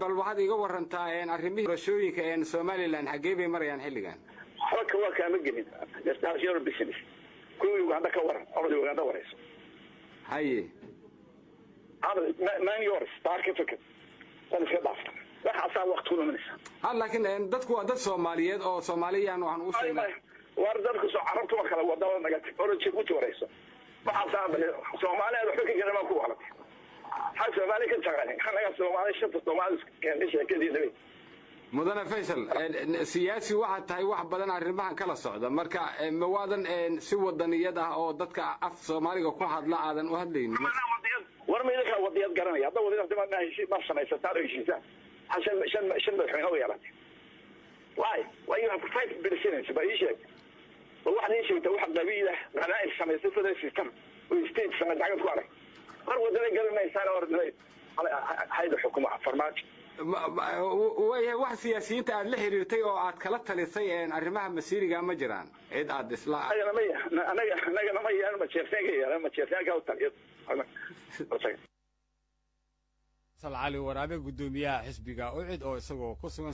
bal waxaad iga warantaa arrimihii doorashooyinka Somaliland xagee bay marayaan xilligan halka waa kama gelin that's your business kuwii Uganda ka waran oo Uganda warayso haye man yours targeted tan iska dhaafta waxa asaa waqti ku luminaysa laakiin dadku waa dad Soomaaliyeed oo Soomaaliyaan waxaan u sheegnay war dadku soo carabtu waa kala wadada naga origin ku warayso waxa asaa Soomaaliyeed wuxuu ka galama ku wala hal Soomaali ka tagay anaga Soomaali shanta Soomaali kan sheekadii mudane Faisal siyaasi waxa tahay wax badan arrimahan kala socda marka ma waadan si wadaniyad ah oo dadka af Soomaaliga ku hadla aadan u hadlaynin war ma idinka wadiyad garanaya hadda wadiyad ma heshiis ma samaysataa heshiisa عشان الحين يا why you have to fight بالسنة بايشة والواحد يشوف انت واحد نبيله غنائم خمسة في السيستم ويستيج سنة دعوة كوارع أروى ذلك قبل ما يسال أورد ذلك هاي الحكومة فرمات واحد سياسيين تعال لحريرتي أو عاد كلتها للسيئين أرمها مسيري قام مجران عيد عاد إصلاح أنا مية أنا ما تشافيك أنا ما تشافيك أو تغيير صل علي ورابع قدوميها حسبك أوعد أو سووا قصوا